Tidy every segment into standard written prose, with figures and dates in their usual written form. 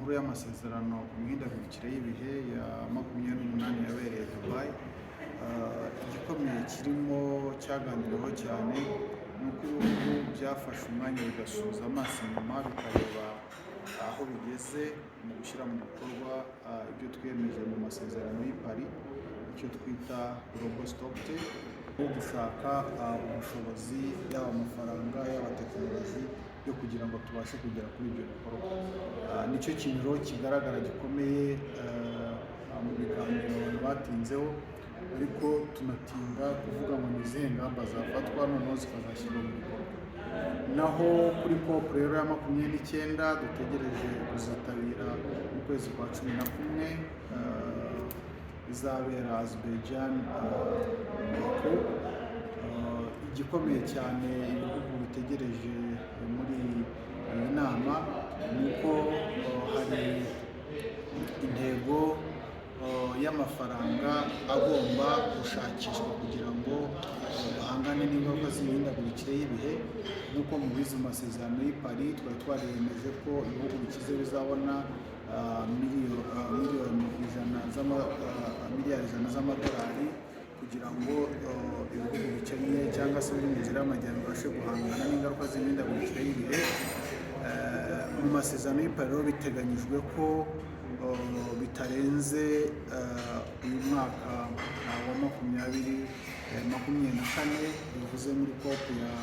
makuru y'amasezerano ku mihindagurikire y'ibihe ya 28 yabereye Dubai. Igikomeye kirimo cyaganiriweho cyane nuko ibihugu byafashe umwanya bigasubiza amaso inyuma bikareba aho bigeze mu gushyira mu bikorwa ibyo twiyemeje mu masezerano y'i Paris, icyo twita global stockholm, gushaka ubushobozi yaba amafaranga yaba tekinoloji yo kugira ngo tubashe kugera kuri ibyo bikorwa. Nicyo kintu kigaragara gikomeye mu biganiro batinzeho, ariko tunatinda kuvuga ngo ni izihe ngamba zafatwa noneho zikazashyirwa mu bikorwa. Naho kuri COP rero ya 29 dutegereje kuzitabira mu kwezi kwa 11 izabera Azerbaijan. Igikomeye cyane ibihugu bitegereje muri iyi nama ni uko hari intego y'amafaranga agomba gushakishwa kugira ngo bahangane n'ingaruka z'imihindagurikire y'ibihe. Nk'uko mubizi mu masezerano y'i Paris twari twaremeje ko ibihugu bikize bizabona miliyari 100 z'amadolari kugira ngo ibihugu bikeneye cyangwa se biri mu nzira y'amajyambere bibashe guhangana n'ingaruka z'imihindagurikire y'ibihe. Mu masezerano y'i Paris biteganyijwe ko bitarenze uyu mwaka wa 2024, bivuze muri COP ya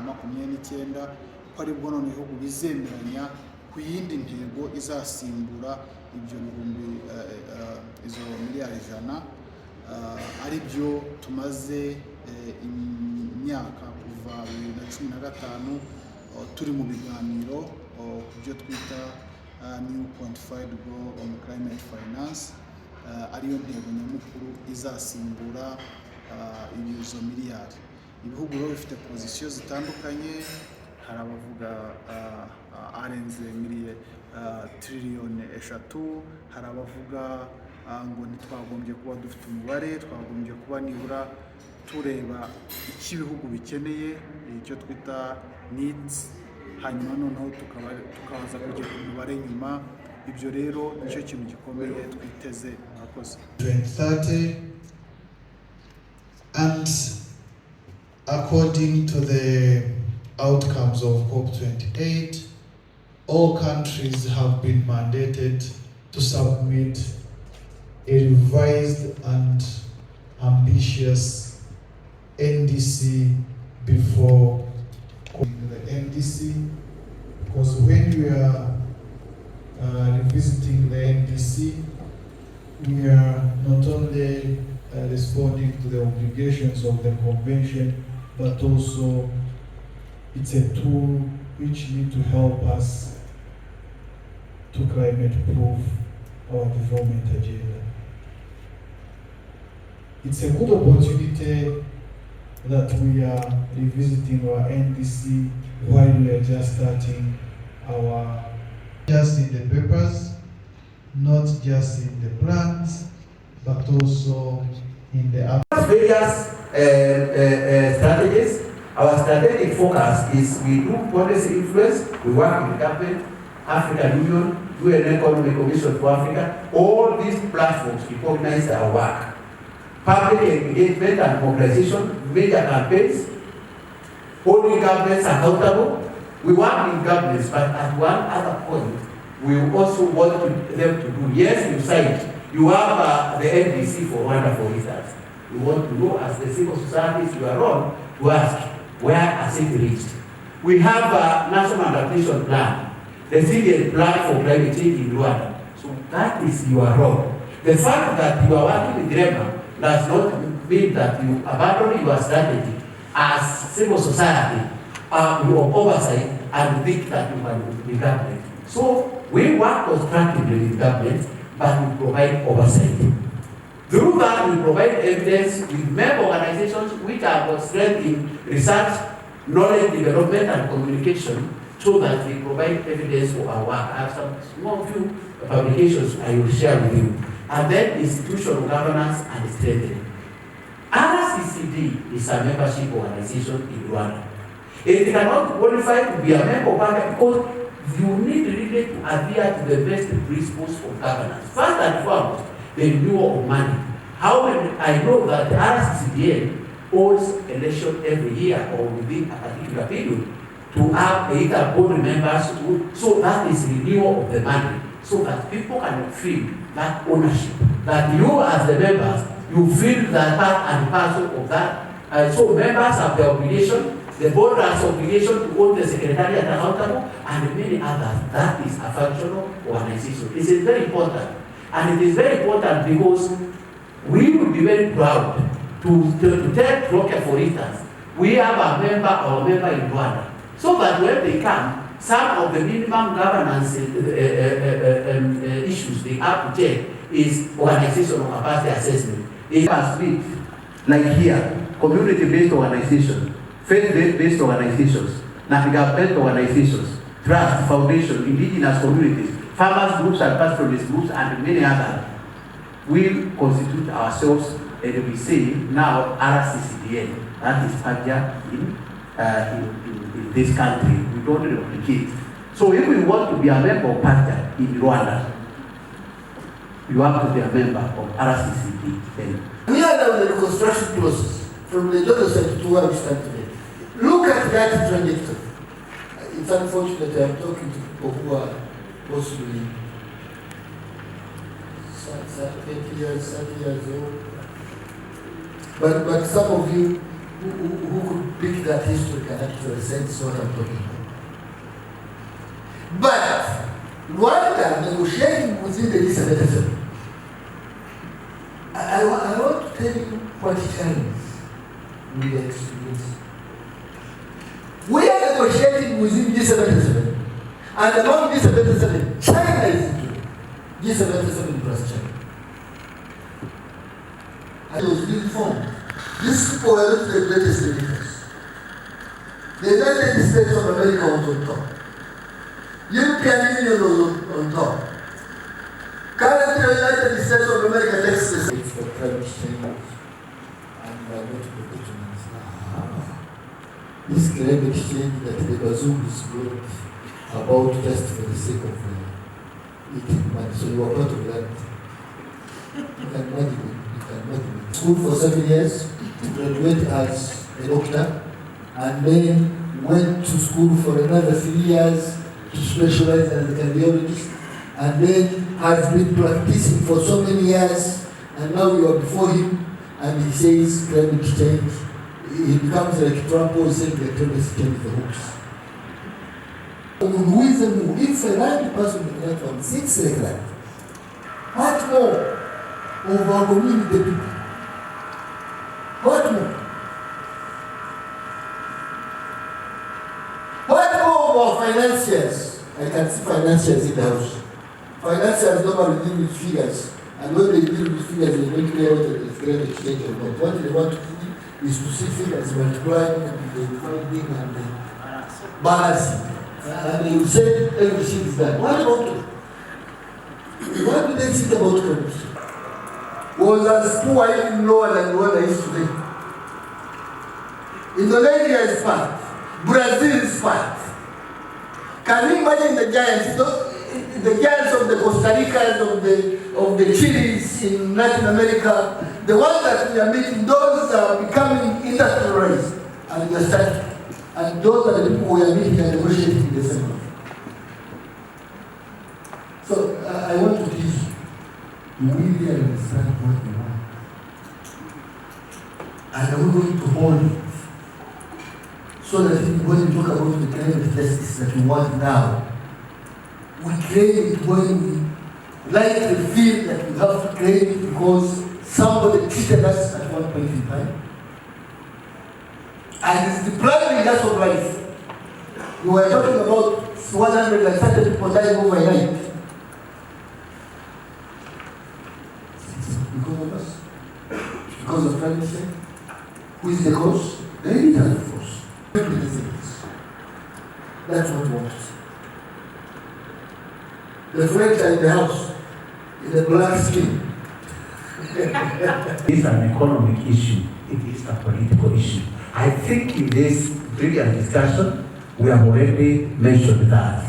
29, ko aribwo none ibihugu bizemeranya ku yindi ntego izasimbura ibyo bihumbi izo miliyari 100, ari byo tumaze imyaka kuva 2015 turi mu biganiro ku byo twita new quantified goal on climate finance, ariyo ntego nyamukuru izasimbura izo miliyari. Ibihugu rero bifite pozisiyo zitandukanye, hari abavuga arenze triliyoni 3, hari abavuga ngo ntitwagombye kuba dufite umubare, twagombye kuba nibura tureba icyo ibihugu bikeneye, icyo twita needs, hanyuma noneho tukabaza kugera ku mubare nyuma. Ibyo rero nicyo kintu gikomeye twiteze. Murakoze. 2030, and according to the outcomes of COP28, all countries have been mandated to submit a revised and ambitious NDC before the NDC, because when we are revisiting the NDC, we are not only responding to the obligations of the convention, but also it's a tool which need to help us to climate-proof our development agenda. It's a good opportunity that we are revisiting our NDC while we are just starting our, just in the papers, not just in the plans, but also in the various strategies. Our strategic focus is we do policy influence, we work with government, African Union, UN Economic Commission for Africa. All these platforms recognize our work. Public engagement and mobilization, major campaigns, holding governments accountable. We work in governments, but at one other point, we also want them to do. Yes, you cite, you have the NDC for Rwanda, for instance. We want to know, as the civil societies you are on, to ask, where has it reached? We have a national adaptation plan, the CDN plan for climate change in Rwanda. So that is your role. The fact that you are working with REMA does not mean that you abandon your strategy as civil society, your oversight, and think that you can be government. So we work constructively with government, but we provide oversight. Through that, we provide evidence with member organizations which are got strength in research, knowledge development, and communication, so that we provide evidence for our work. I have some small few publications I will share with you. And then institutional governance and strengthening. RCCD is a membership organization in Rwanda. It cannot qualify to be a member of Rwanda because you need really to adhere to the best principles of governance. First and foremost, the renewal of money. I know that the RCCDN holds election every year or within a particular period to have either board members, so that is renewal of the money, so that people can feel that ownership, that you as the members, you feel that part and parcel of that. So members have the obligation, the board has obligation to hold the secretariat accountable, and many others. That is a functional organization. This is very important. And it is very important because we will be very proud to tell Rocket, for instance, we have our member in Rwanda, so that when they come, some of the minimum governance issues they have to take is organizational capacity assessment. They can speak, like here, community-based organizations, faith-based organizations, non-government organizations, trust, foundation, indigenous communities, farmers groups and pastoralist groups, and many others. We constitute ourselves, and we say now RCCDN. That is Panja in this country. We don't replicate. So if we want to be a member of Panja in Rwanda, you have to be a member of RCCDN. We are now in the reconstruction process from the genocide to where we stand today. Look at that trajectory. It's unfortunate I'm talking to people who are possibly 30 years old. But some of you who could pick that history can actually sense what I'm talking about. But Rwanda negotiating within the G77. I want to tell you what Chinese we are experiencing. We are negotiating within G77, and among G77, China is included. G77 plus China. And it was being formed. These people were not the greatest leaders. The United States of America was on top. European Union was on top. Currently, the United States of America takes the state for climate change. And we are going to protect humans. This climate change that the bazoo is brought about just for the sake of eating money. So you are part of that. You can imagine it. School for 7 years, graduate as a doctor, and then went to school for another 3 years to specialize as a cardiologist, and then has been practicing for so many years, and now you are before him, and he says climate change. He becomes like Trump who saying that climate change the hooks. If a land person in that one thinks like that, what more of our community people? What more? What more of our financiers? I can see financiers in the house. Financiers normally deal with figures, and when they deal with figures, they don't care whether it's climate change or not. What they want to do is to see figures multiplying and dividing and balancing. And you say everything is done. What about it? What do they think about climate change? Was as poor even lower than what I is today. Indonesia is fat. Brazil is fat. Can you imagine the giants? The giants of the Costa Ricas, of the Chilis in Latin America, the ones that we are meeting, those are becoming industrialized and we are starting. And those are the people we are meeting and negotiating in December. So I want to teach you. We really understand what we want. And we're going to hold it. So that when we talk about the climate justice that we want now, we claim it when we like to feel that we have to claim it because somebody treated us at one point in time. And it's depriving us of life. We were talking about 130 people dying overnight. Because of us? Because of climate change? Who is the cause? The internal force. That's what we want to see. The French are in the house, in the black skin. It's an economic issue. It is a political issue. I think in this brilliant discussion, we have already mentioned that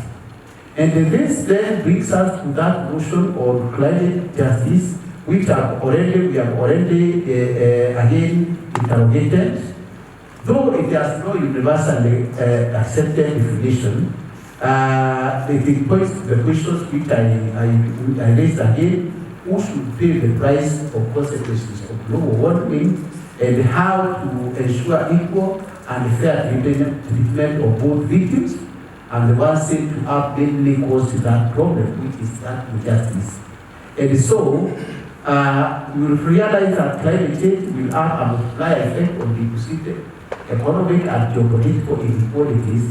And this then brings us to that notion of climate justice, which we have already again interrogated. Though it has no universally accepted definition, it points to the questions which I raised again: who should pay the price of consequences of global warming, and how to ensure equal and fair treatment of both victims and the ones said to have mainly caused that problem, which is that injustice. And so, we will realize that climate change will have a multiplier effect on the perceived economic and geopolitical inequalities.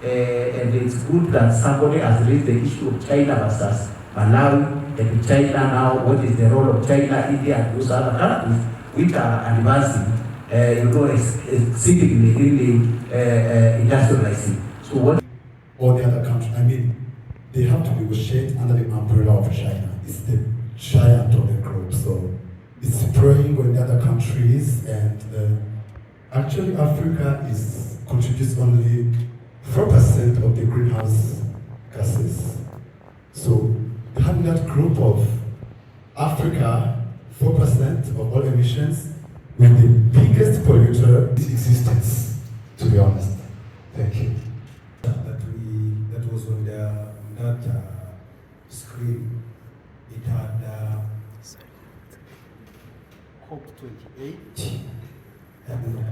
And it's good that somebody has raised the issue of China versus Malawi, and China now, what is the role of China, India, and those other countries which are advancing, exceedingly in the industrializing. So what? All the other countries, I mean, they have to negotiate under the umbrella of China. It's the giant of the group, so it's preying on the other countries, and actually Africa contributes only 4% of the greenhouse gases. So having that group of Africa, 4% of all emissions, with the biggest polluter in existence, to be honest. Thank you. That was on that screen. It had COP28 and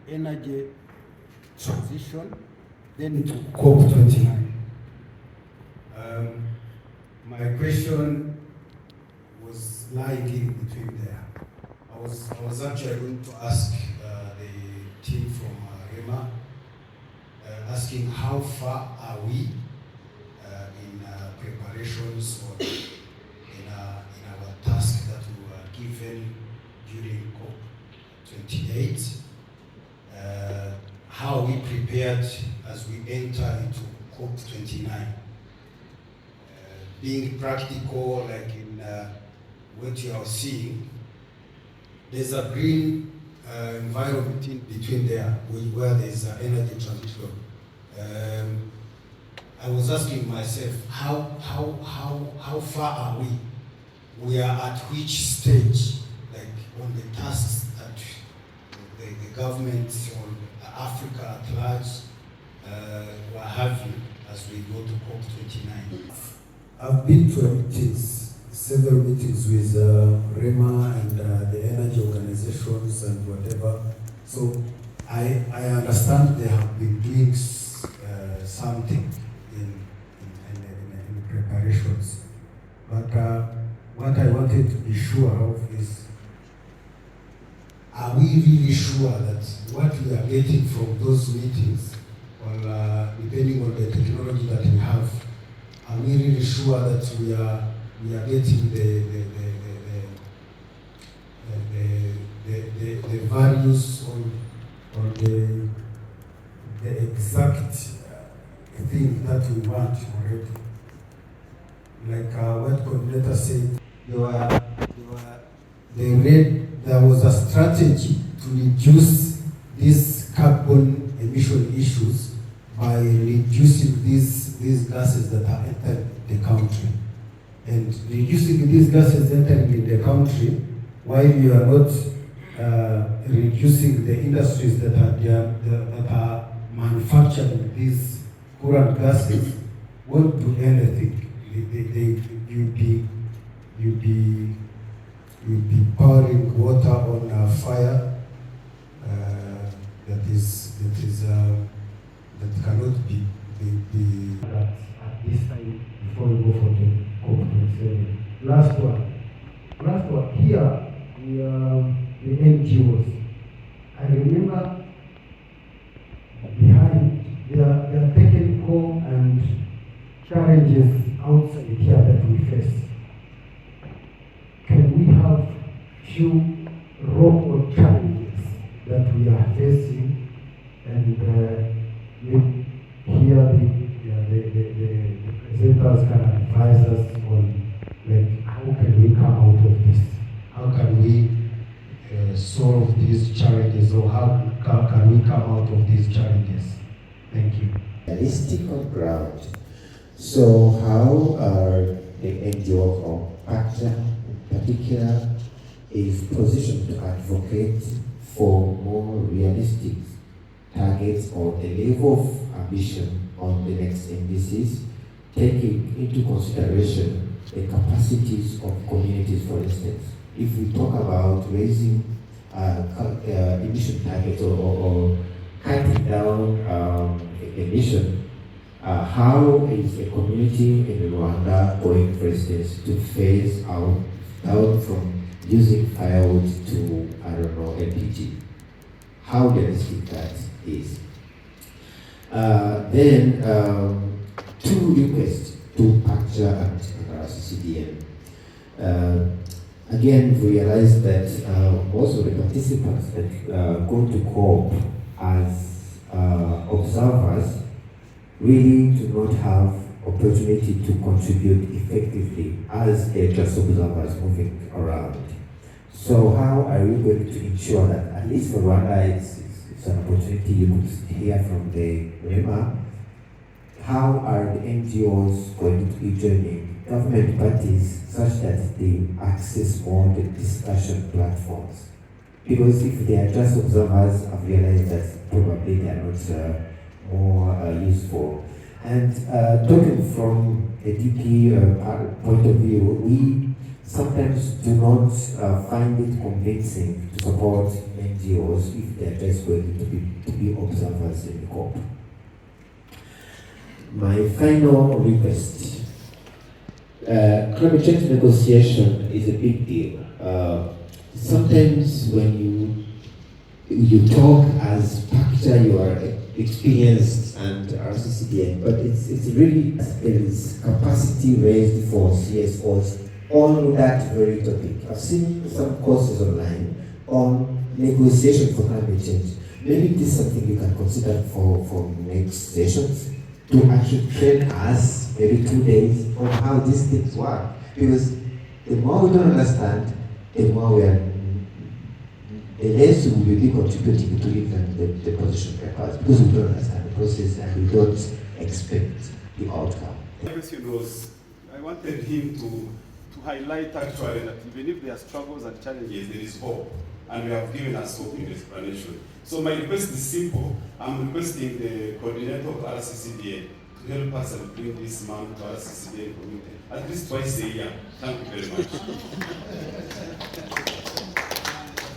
energy transition, then to COP29. My question was lying in between there. I was actually going to ask the team from REMA, asking how far are we in preparations or in our task that we were given during COP28. How are we prepared as we enter into COP29? Being practical, like in what you are seeing, there's a green environment in between there where there's energy transition. I was asking myself, how far are we? We are at which stage, like on the tasks that the government on Africa at large were having as we go to COP29? I've been to meetings, several meetings with REMA and the energy organizations and whatever. So I understand they have been doing something in preparations. But what I wanted to be sure of is, are we really sure that what we are getting from those meetings, or depending on the technology that we have, are we really sure that we are getting the values on the exact thing that we want already? Like what coordinator said, there was a strategy to reduce these carbon emission issues by reducing these gases that are entering the country. And reducing these gases entering in the country, while you are not reducing the industries that are manufacturing these current gases, won't do anything. You'll be pouring water on fire that cannot be at this time before we go for the COP27. Last one. Here we are the NGOs. I remember behind there are technical and challenges outside here that we face. Can we have few raw challenges that we are facing, and here the presenters can advise us on, like, how can we come out of this? How can we solve these challenges, or how can we come out of these challenges? Thank you. realistic on ground. So how are the NGO or ACTA in particular is positioned to advocate for more realistic targets or a level of ambition on the next NDCs, taking into consideration the capacities of communities, for instance. If we talk about raising emission targets or cutting down emission, how is a community in Rwanda going, for instance, to phase out from using firewood to, I don't know, LPG? How realistic that is. Then, two requests to PACTA and RCCDN. Again, we realized that most of the participants that go to COP as observers really do not have opportunity to contribute effectively as just observers moving around. So how are we going to ensure that, at least for Rwanda, it's an opportunity you could hear from the member, how are the NGOs going to be joining government parties such that they access more the discussion platforms? Because if they are just observers, I've realized that probably they are not more useful. And talking from a DP point of view, we sometimes do not find it convincing to support NGOs if they are just going to be observers in the COP. My final request. Climate change negotiation is a big deal. Sometimes when you talk as PACTA, you are experienced and RCCDN, but it's really, there is capacity raised for CSOs on that very topic. I've seen some courses online on negotiation for climate change. Maybe this is something you can consider for next sessions, to actually train us, maybe 2 days, on how these things work. Because the more we don't understand, the more we are, the less we will be contributing to even the position papers, because we don't understand the process and we don't expect the outcome. The question was, I wanted him to highlight actually that even if there are struggles and challenges, there is hope. And we have given us hope in the explanation. So my request is simple. I'm requesting the coordinator of RCCDN to help us and bring this man to RCCDN community at least twice a year. Thank you very much.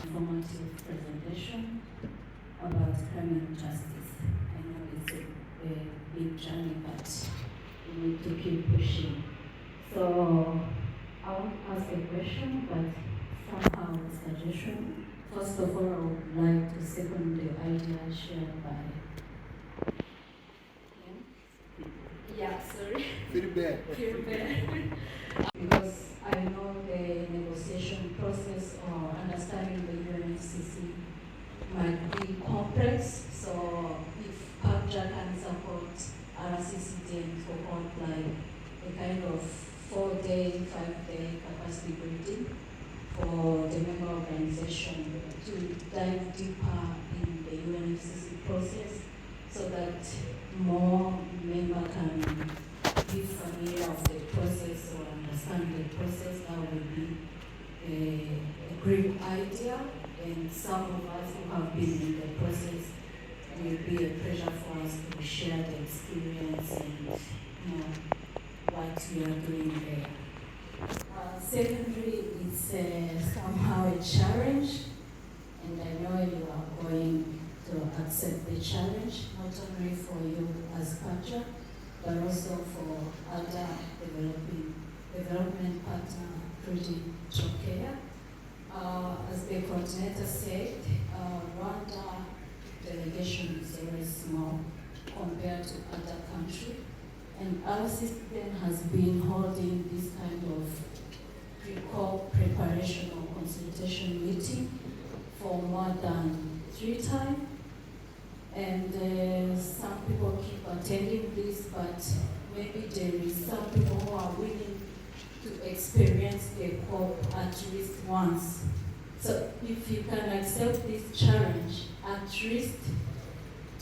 Informative presentation about climate justice. I know it's a big journey, but we need to keep pushing. So I won't ask a question, but somehow a suggestion. First of all, I would like to second the idea shared by because I know the negotiation process or understanding the UNFCCC might be complex. So if PACTA can support RCCDN to hold like a kind of 4-day, 5-day capacity building for the member organization to dive deeper in the UNFCCC process so that more member can be familiar with the process or understand the process, that would be a great idea. And some of us who have been in the process, it will be a pleasure for us to share the experience and what we are doing there. Secondly, it's somehow a challenge, and I know you are going to accept the challenge, not only for you as PACTA, but also for other development partner, including Jokea. As the coordinator said, Rwanda delegation is very small compared to other countries, and RCCDN has been holding this kind of pre-COP preparation or consultation meeting for more than 3 times. And some people keep attending this, but maybe there is some people who are willing to experience the COP at least once. So if you can accept this challenge, at least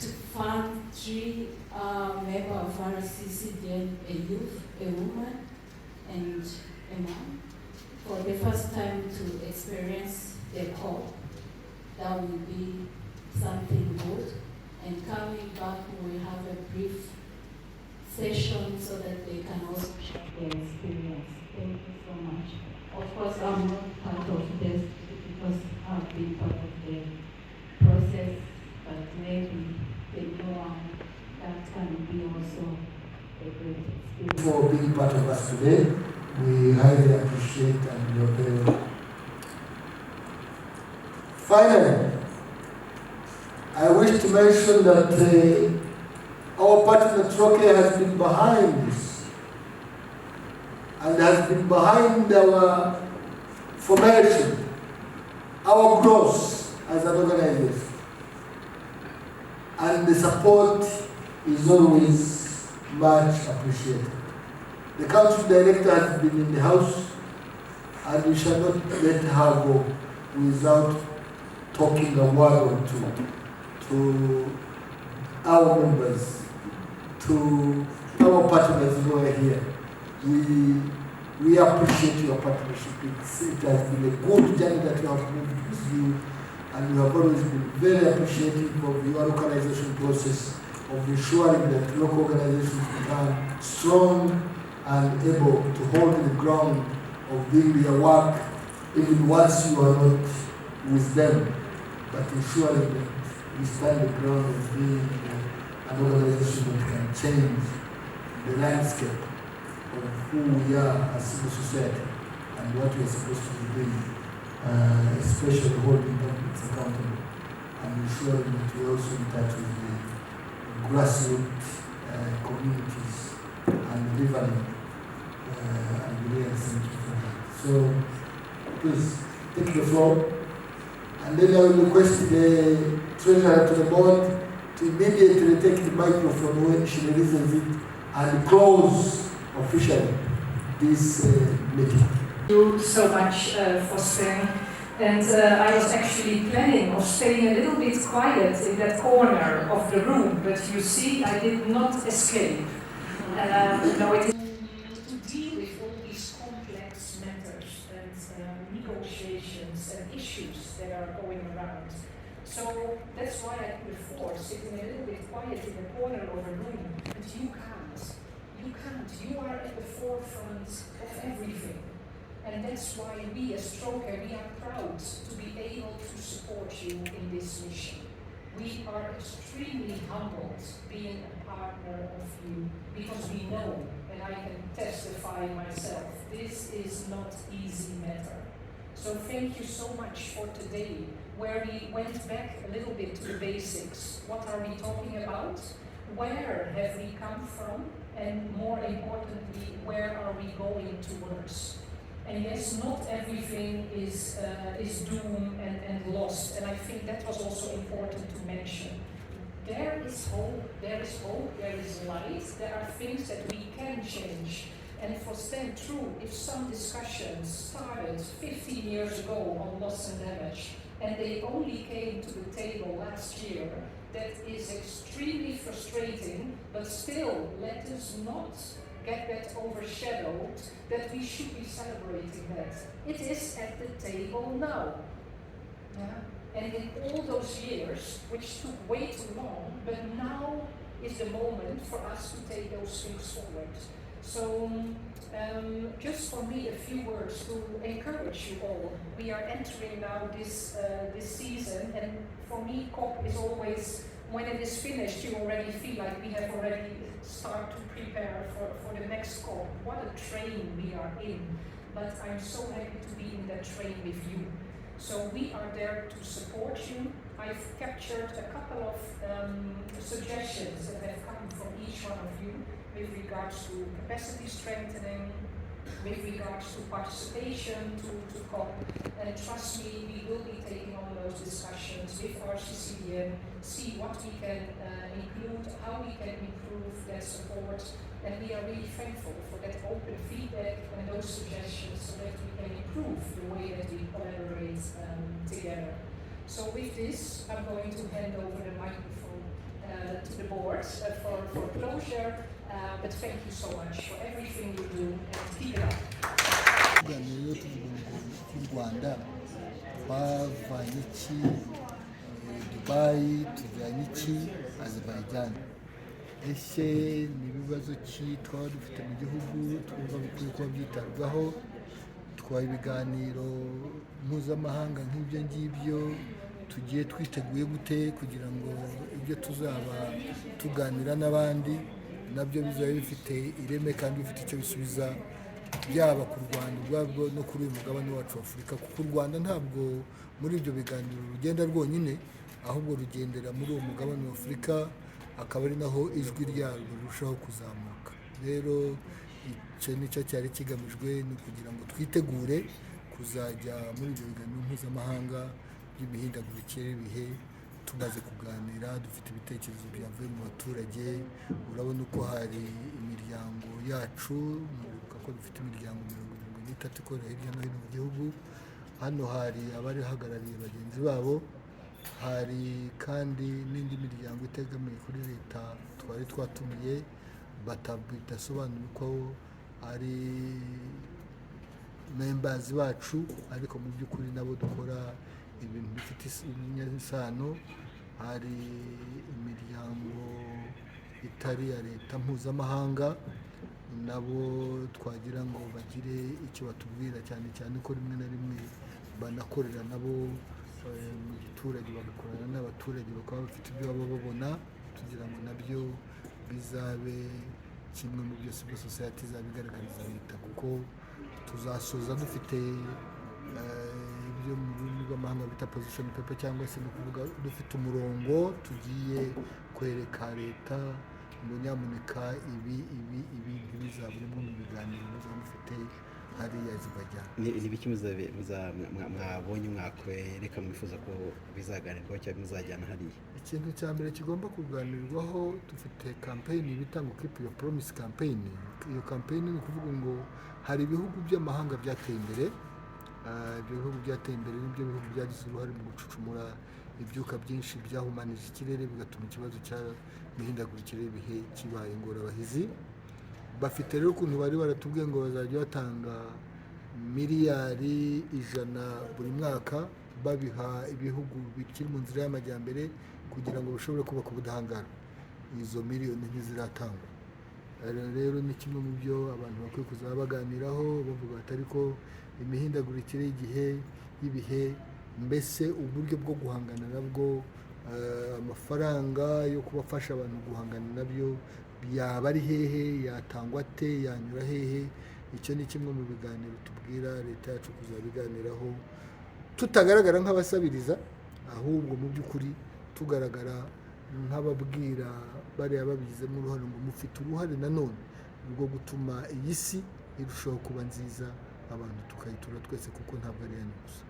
to fund 3 members of RCCDN, a youth, a woman, and a man, for the first time to experience the COP. That will be something good. And coming back, we will have a brief session so that they can also share their experience. Thank you so much. Of course, I'm not part of this because I've been part of the process, but maybe the new one that can be also a great experience. For being part of us today, we highly appreciate and we are very. Finally, I wish to mention that our partner Troke has been behind this and has been behind our formation, our growth as an organization. And the support is always much appreciated. The country director has been in the house, and we shall not let her go without talking a word or two to our members, to our partners who are here. We appreciate your partnership. It has been a good journey that we have moved with you, and we have always been very appreciative of your organization process, of ensuring that local organizations become strong and able to hold the ground of doing their work even once you are not with them, but ensuring that we stand the ground of being an organization that can change the landscape of who we are as civil society and what we are supposed to be doing, especially holding governments accountable and ensuring that we are also in touch with the grassroots communities and delivering. And really thank you for that. So please take the floor, and then I will request the treasurer to the board to immediately take the microphone when she releases it and close officially this meeting. Thank you so much for staying. And I was actually planning on staying a little bit quiet in that corner of the room, but you see, I did not escape. No, it is to deal with all these complex matters and negotiations and issues that are going around. So that's why I could afford sitting a little bit quiet in the corner of a room. But you can't. You can't. You are at the forefront of everything. And that's why we as Stroker, we are proud to be able to support you in this mission. We are extremely humbled being a partner of you because we know, and I can testify myself, this is not easy matter. So thank you so much for today, where we went back a little bit to the basics. What are we talking about? Where have we come from? And more importantly, where are we going towards? And yes, not everything is doom and lost. And I think that was also important to mention. There is hope, there is light, there are things that we can change. And for stand true, if some discussions started 15 years ago on loss and damage, and they only came to the table last year, that is extremely frustrating, but still, let us not get that overshadowed, that we should be celebrating that. It is at the table now. Yeah? And in all those years, which took way too long, but now is the moment for us to take those things forward. So just for me, a few words to encourage you all. We are entering now this season, and for me, COP is always, when it is finished, you already feel like we have already started to prepare for the next COP. What a train we are in. But I'm so happy to be in that train with you. So we are there to support you. I've captured a couple of suggestions that have come from each one of you with regards to capacity strengthening, with regards to participation to COP. And trust me, we will be taking on those discussions with RCCDN, see what we can include, how we can improve that support. And we are really thankful for that open feedback and those suggestions so that we can improve the way that we collaborate together. So with this, I'm going to hand over the microphone to the board for closure. But thank you so much for everything you do and keep it up. Tuganira ku Rwanda twavanye iki Dubai tujyanye iki Azerbaijan, ese ni ibibazo ki twaba dufite mu gihugu twumva bikwiye kuba byitabwaho, twaye ibiganiro mpuzamahanga nk'ibyo ngibyo tugiye twiteguye gute kugira ngo ibyo tuzaba tuganira n'abandi nabyo bizaba bifite ireme kandi bifite icyo bisubiza byaba ku Rwanda ubwabwo no kuri uyu mugabane wacu wa Afurika, kuko u Rwanda ntabwo muri ibyo biganiro rugenda rwonyine, ahubwo rugendera muri uwo mugabane wa Afurika, akaba ari naho ijwi ryarwo rirushaho kuzamuka. Rero icyo nicyo cyari kigamijwe, ni ukugira ngo twitegure kuzajya muri ibyo biganiro mpuzamahanga by'imihindagurikire y'ibihe tumaze kuganira, dufite ibitekerezo byavuye mu baturage. Urabona uko hari imiryango yacu, muribuka ko dufite imiryango 73 ikorera hirya no hino mu gihugu. Hano hari abari hagarariye bagenzi babo, hari kandi n'indi miryango itegamiye kuri leta twari twatumiye bidasobanuye ko ari members bacu, ariko mu by'ukuri nabo dukora ibintu bifite isano. Hari imiryango itari ya leta mpuzamahanga, nabo twagira ngo bagire icyo batubwira, cyane cyane ko rimwe na rimwe banakorera nabo mu giturage, bagakorana n'abaturage, bakaba bafite ibyo baba babona, tugira ngo nabyo bizabe kimwe mu byo civil society izabigaragariza leta, kuko tuzasoza dufite ibyo mu rurimi rw'amahanga bita position paper, cyangwa se no kuvuga dufite umurongo tugiye kwereka leta ngo nyamuneka ibi ntibizabure mu biganiro muzaba mufite hariya Azerbaijan. Ni biki mwabonye mwakwereka mwifuza ko bizaganirwaho cyangwa muzajyana hariya? Ikintu cya mbere kigomba kuganirwaho, dufite campaign bita ngo Keep Your Promise campaign. Iyo campaign ni ukuvuga ngo hari ibihugu by'amahanga byateye imbere, ibyo bihugu byateye imbere n'ibyo bihugu byagize uruhare mu gucucumura ibyuka byinshi byahumanije ikirere bigatuma ikibazo cy'imihindagurikire y'ibihe kibaye ingorabahizi. Bafite rero ukuntu bari baratubwiye ngo bazajya batanga miliyari 100 buri mwaka babiha ibihugu bikiri mu nzira y'amajyambere kugira ngo bishobore kubaka ubudahangarwa. Izo miliyoni ntiziratangwa. Rero ni kimwe mu byo abantu bakwiye kuzaba baganiraho, bavuga bati ariko imihindagurikire y'ibihe, mbese uburyo bwo guhangana nabwo, amafaranga yo kubafasha abantu guhangana nabyo yaba ari hehe, yatangwa ate, yanyura hehe. Icyo ni kimwe mu biganiro tubwira leta yacu kuzabiganiraho, tutagaragara nk'abasabiriza, ahubwo mu by'ukuri tugaragara nk'ababwira bariya babigizemo uruhare ngo mufite uruhare nanone rwo gutuma iyi si irushaho kuba nziza, abantu tukayitura twese, kuko ntabwo ari yanyu gusa.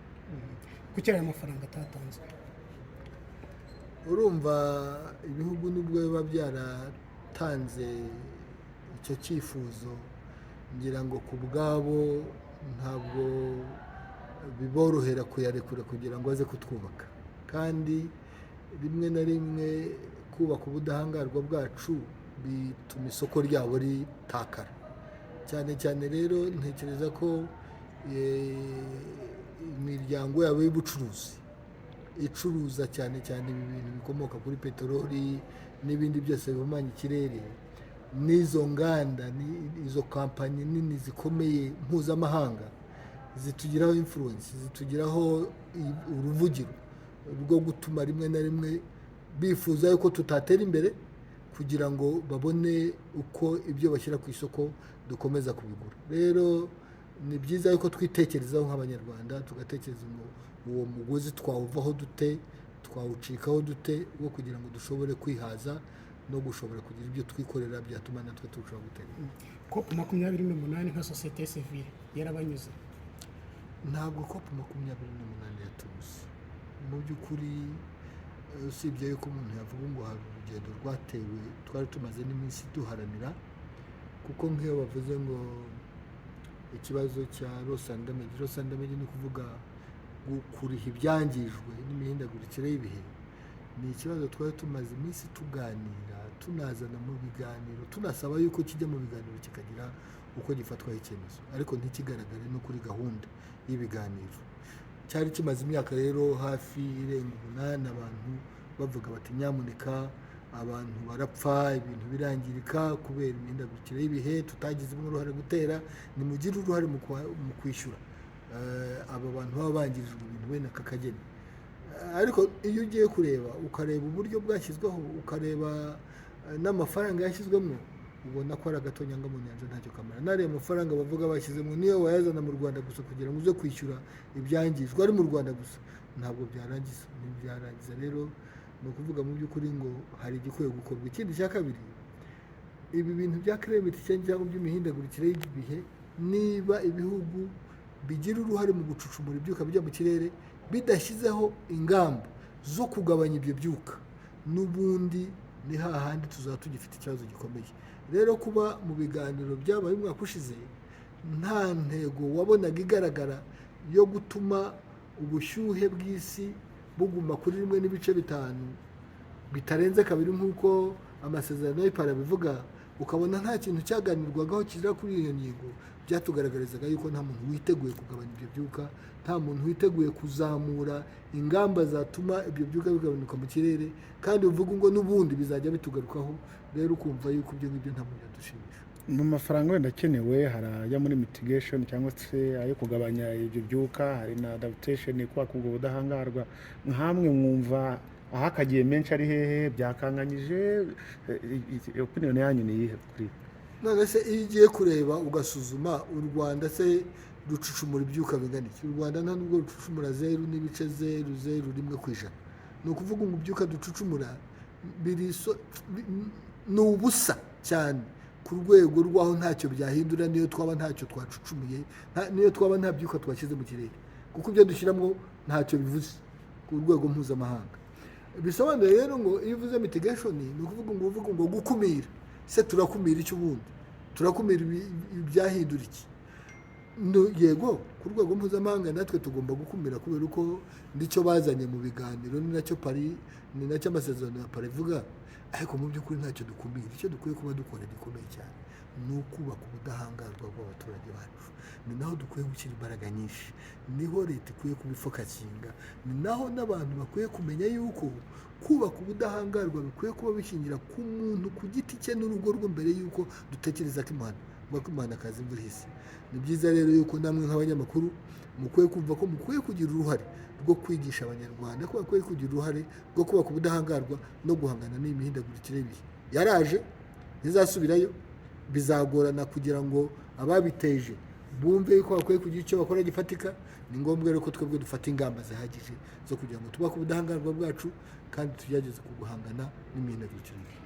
Kuki aya mafaranga atatanzwe? Urumva ibihugu nubwo biba byaratanze icyo cyifuzo, ngira ngo ku bwabo ntabwo biborohera kuyarekura kugira ngo aze kutwubaka, kandi rimwe na rimwe kubaka ubudahangarwa bwacu bituma isoko ryabo ritakara. Cyane cyane rero ntekereza ko imiryango yabo y'ubucuruzi icuruza cyane cyane ibi bintu bikomoka kuri peteroli n'ibindi byose bihumanya ikirere, n'izo nganda, izo kampanyi nini zikomeye mpuzamahanga zitugiraho influence, zitugiraho uruvugiro rwo gutuma rimwe na rimwe bifuza yuko tutatera imbere, kugira ngo babone uko ibyo bashyira ku isoko dukomeza kubigura. Rero ni byiza yuko twitekerezaho nk'abanyarwanda, tugatekereza uwo mugozi twawuvaho dute, twawucikaho dute, wo kugira ngo dushobore kwihaza no gushobora kugira ibyo twikorera byatuma natwe turushaho gutera imbere. COP28 nka sosiyete sivile yarabanyuze? Ntabwo COP28 yatubuze mu by'ukuri, usibye yuko umuntu yavuga ngo hari urugendo rwatewe twari tumaze n'iminsi duharanira, kuko nk'iyo bavuze ngo ikibazo cya loss and damage ni ukuvuga kuriha ibyangijwe n'imihindagurikire y'ibihe, ni ikibazo twari tumaze iminsi tuganira, tunazana mu biganiro, tunasaba yuko kijya mu biganiro kikagira uko gifatwaho icyemezo, ariko ntikigaragare no kuri gahunda y'ibiganiro. Cyari kimaze imyaka rero hafi irenga 8 abantu bavuga bati nyamuneka abantu barapfa, ibintu birangirika kubera imihindagurikire y'ibihe, tutagizemo uruhare gutera, nimugire uruhare mu kwishyura aba bantu baba bangirijwe ibintu bene aka kageni. Ariko iyo ugiye kureba ukareba uburyo bwashyizweho, ukareba n'amafaranga yashyizwemo, ubona ko ari agatonyanga mu nyanja ntacyo kamara. Nariya amafaranga bavuga bashyizemo niyo wayazana mu Rwanda gusa kugira ngo uze kwishyura ibyangijwe ari mu Rwanda gusa, ntabwo byarangiza. Rero ni ukuvuga mu by'ukuri ngo hari igikwiye gukorwa. Ikindi cya kabiri, ibi bintu bya climate change cyangwa by'imihindagurikire y'ibihe, niba ibihugu bigira uruhare mu gucucumura ibyuka bijya mu kirere bidashyizeho ingamba zo kugabanya ibyo byuka, n'ubundi ni hahandi tuzaba tugifite ikibazo gikomeye. Rero kuba mu biganiro byabaye umwaka ushize nta ntego wabonaga igaragara yo gutuma ubushyuhe bw'isi buguma kuri 1.5 bitarenze 2 nk'uko amasezerano y'Ipara bivuga, ukabona nta kintu cyaganirwagaho kizira kuri iyo ngingo, byatugaragarizaga yuko nta muntu witeguye kugabanya ibyo byuka, nta muntu witeguye kuzamura ingamba zatuma ibyo byuka bigabanuka mu kirere, kandi uvuga ngo n'ubundi bizajya bitugarukaho. Rero ukumva yuko ibyo ngibyo nta muntu yadushimisha. Mu mafaranga wenda akenewe hari ajya muri mitigation cyangwa se ayo kugabanya ibyo byuka, hari na adaptation kwaka ubwo budahangarwa. Nkamwe mwumva ahakagiye menshi ari hehe, byakanganyije? Opinion yanyu ni iyihe kuri? None se iyo ugiye kureba ugasuzuma u Rwanda se rucucumura ibyuka bingana iki? U Rwanda nta nubwo rucucumura 0.001%. Ni ukuvuga ngo ibyuka ducucumura ni ubusa cyane ku rwego rwaho ntacyo byahindura niyo twaba ntacyo twacucumuye, niyo twaba nta byuka twashyize mu kirere, kuko ibyo dushyiramo ntacyo bivuze ku rwego mpuzamahanga. Bisobanuye rero ngo iyo uvuze mitigation ni ukuvuga ngo gukumira. Se turakumira icyo ubundi? Turakumira ibyahindura iki? Yego ku rwego mpuzamahanga natwe tugomba gukumira, kubera uko nicyo bazanye mu biganiro, ni nacyo amasezerano ya Paris ivuga. Ariko mu by'ukuri ntacyo dukumira. Icyo dukwiye kuba dukora gikomeye cyane ni ukubaka ubudahangarwa bw'abaturage bacu. Ni naho dukwiye gushyira imbaraga nyinshi, niho leta ikwiye kubifokakinga, ni naho n'abantu bakwiye kumenya yuko kubaka ubudahangarwa bikwiye kuba bishingira ku muntu ku giti cye n'urugo rwe, mbere yuko dutekereza ko imana kaza imvura ihise. Ni byiza rero yuko namwe nk'abanyamakuru mukwiye kumva ko mukwiye kugira uruhare rwo kwigisha abanyarwanda, ko bakwiye kugira uruhare rwo kubaka ubudahangarwa no guhangana n'imihindagurikire y'ibihe. Yaraje, ntizasubirayo, bizagorana kugira ngo ababiteje bumve yuko bakwiye kugira icyo bakora gifatika. Ni ngombwa rero ko twebwe dufata ingamba zihagije zo kugira ngo tubake ubudahangarwa bwacu kandi tugerageze guhangana n'imihindagurikire.